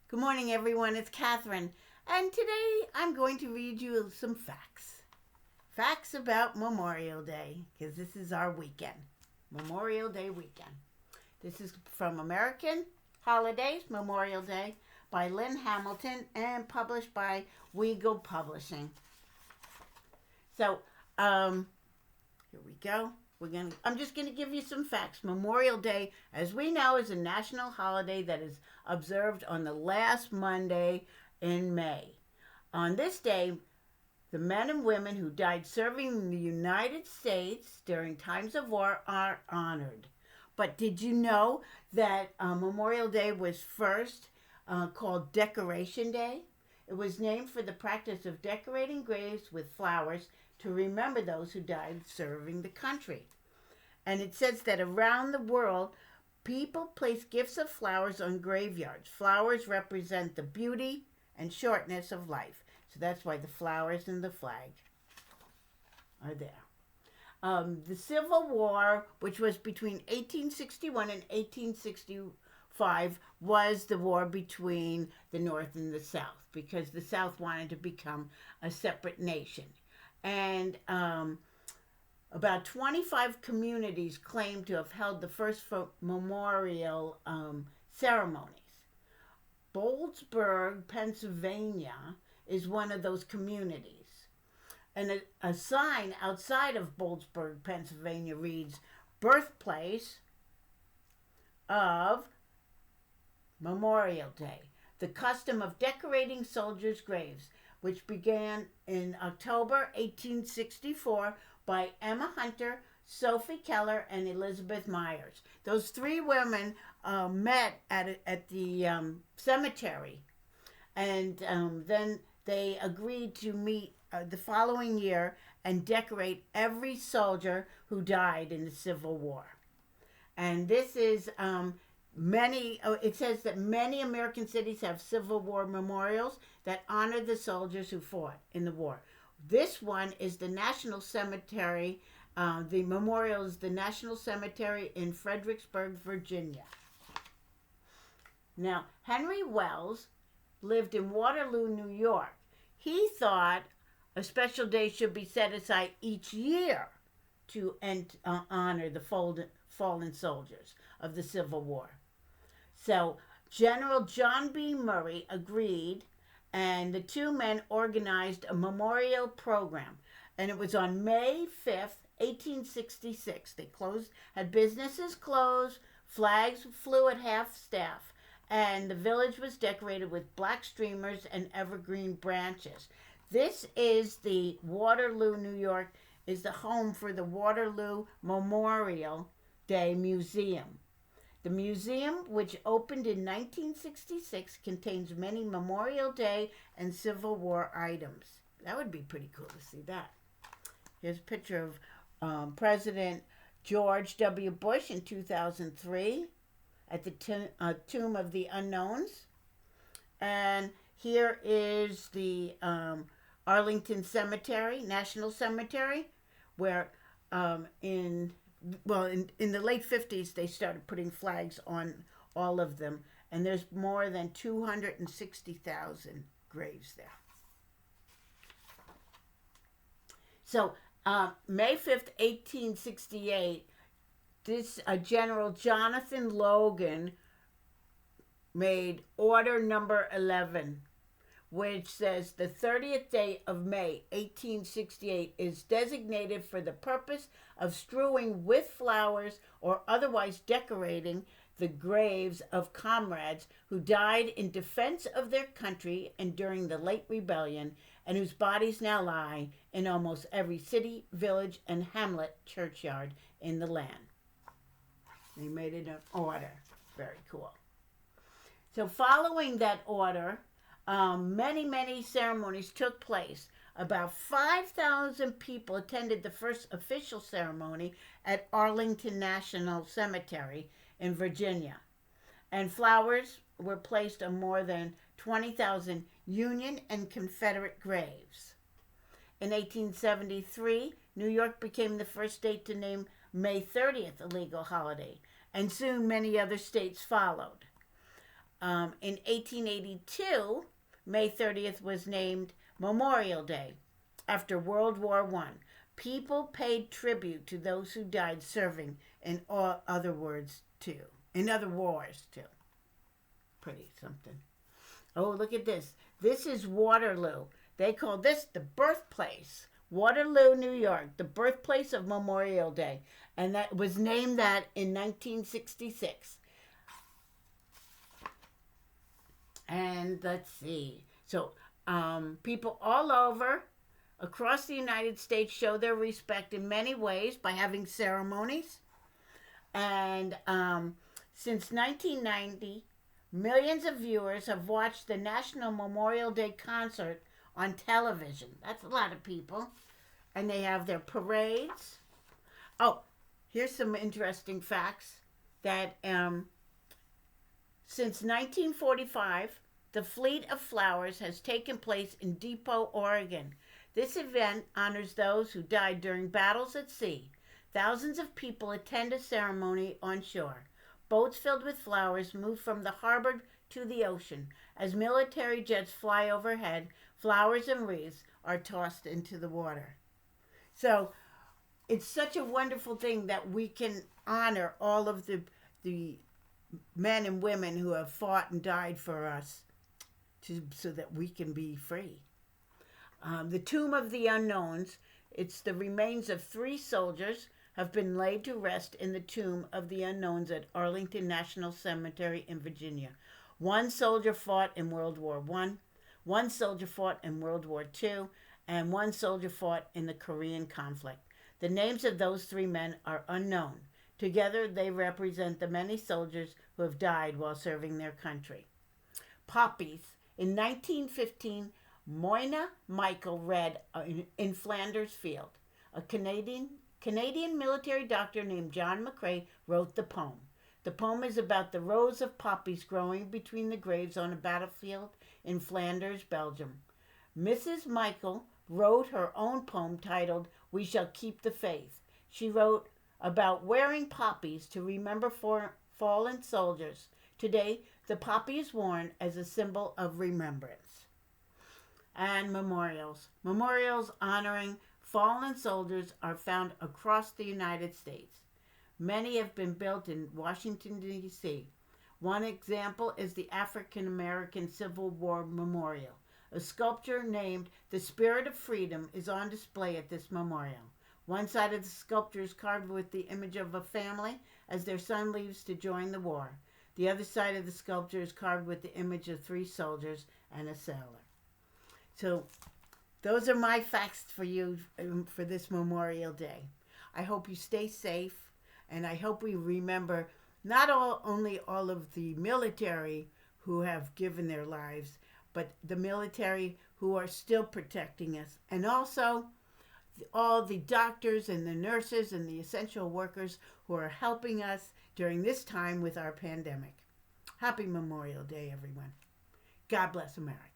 Good morning, everyone. It's Catherine, and today I'm going to read you some facts. Facts about Memorial Day, because this is our weekend. Memorial Day weekend. This is from American Holidays, Memorial Day, by Lynn Hamilton and published by Weagle Publishing. So, here we go. I'm just going to give you some facts. Memorial Day, as we know, is a national holiday that is observed on the last Monday in May. On this day, the men and women who died serving in the United States during times of war are honored. But did you know that Memorial Day was first called Decoration Day? It was named for the practice of decorating graves with flowers to remember those who died serving the country. And it says that around the world, people place gifts of flowers on graveyards. Flowers represent the beauty and shortness of life. So that's why the flowers and the flag are there. The Civil War, which was between 1861 and 1865, was the war between the North and the South because the South wanted to become a separate nation. And about 25 communities claim to have held the first memorial ceremonies. Boalsburg, Pennsylvania, is one of those communities. And a sign outside of Boalsburg, Pennsylvania reads, Birthplace of Memorial Day. The custom of decorating soldiers' graves, which began in October 1864 by Emma Hunter, Sophie Keller, and Elizabeth Myers. Those three women met at the cemetery, and then they agreed to meet the following year and decorate every soldier who died in the Civil War. And this is it says that many American cities have Civil War memorials that honor the soldiers who fought in the war. This one is the National Cemetery. The memorial is the National Cemetery in Fredericksburg, Virginia. Now, Henry Wells lived in Waterloo, New York. He thought a special day should be set aside each year to honor the fallen soldiers of the Civil War. So General John B. Murray agreed, and the two men organized a memorial program. And it was on May 5th, 1866. They had businesses closed, flags flew at half-staff, and the village was decorated with black streamers and evergreen branches. This is the Waterloo, New York, is the home for the Waterloo Memorial Day Museum. The museum, which opened in 1966, contains many Memorial Day and Civil War items. That would be pretty cool to see that. Here's a picture of President George W. Bush in 2003 at the Tomb of the Unknowns. And here is the Arlington Cemetery, National Cemetery, where in the late 50s, they started putting flags on all of them, and there's more than 260,000 graves there. So, May 5th, 1868, this General Jonathan Logan made Order Number 11, which says the 30th day of May, 1868, is designated for the purpose of strewing with flowers or otherwise decorating the graves of comrades who died in defense of their country and during the late rebellion, and whose bodies now lie in almost every city, village, and hamlet churchyard in the land. They made it an order. Very cool. So following that order, many ceremonies took place. About 5,000 people attended the first official ceremony at Arlington National Cemetery in Virginia. And flowers were placed on more than 20,000 Union and Confederate graves. In 1873, New York became the first state to name May 30th a legal holiday, and soon many other states followed. In 1882, May 30th was named Memorial Day after World War I. People paid tribute to those who died serving in all other words too. In other wars too. Pretty something. Oh, look at this. This is Waterloo. They call this the birthplace. Waterloo, New York, the birthplace of Memorial Day. And that was named that in 1966. And let's see. So people all over across the United States show their respect in many ways by having ceremonies. And since 1990, millions of viewers have watched the National Memorial Day concert on television. That's a lot of people. And they have their parades. Oh, here's some interesting facts that since 1945, the Fleet of Flowers has taken place in Depot, Oregon. This event honors those who died during battles at sea. Thousands of people attend a ceremony on shore. Boats filled with flowers move from the harbor to the ocean. As military jets fly overhead, flowers and wreaths are tossed into the water. So it's such a wonderful thing that we can honor all of the men and women who have fought and died for us so that we can be free. The Tomb of the Unknowns, it's the remains of 3 soldiers have been laid to rest in the Tomb of the Unknowns at Arlington National Cemetery in Virginia. 1 soldier fought in World War I, 1 soldier fought in World War II, and 1 soldier fought in the Korean conflict. The names of those 3 men are unknown. Together, they represent the many soldiers who have died while serving their country. Poppies. In 1915, Moyna Michael read in Flanders Field. A Canadian military doctor named John McCrae wrote the poem. The poem is about the rows of poppies growing between the graves on a battlefield in Flanders, Belgium. Mrs. Michael wrote her own poem titled We Shall Keep the Faith. She wrote about wearing poppies to remember fallen soldiers. Today, the poppy is worn as a symbol of remembrance. And memorials. Memorials honoring fallen soldiers are found across the United States. Many have been built in Washington, D.C. One example is the African American Civil War Memorial. A sculpture named The Spirit of Freedom is on display at this memorial. One side of the sculpture is carved with the image of a family as their son leaves to join the war. The other side of the sculpture is carved with the image of 3 soldiers and a sailor. So those are my facts for you for this Memorial Day. I hope you stay safe, and I hope we remember not only all of the military who have given their lives, but the military who are still protecting us, and also all the doctors and the nurses and the essential workers who are helping us during this time with our pandemic. Happy Memorial Day, everyone. God bless America.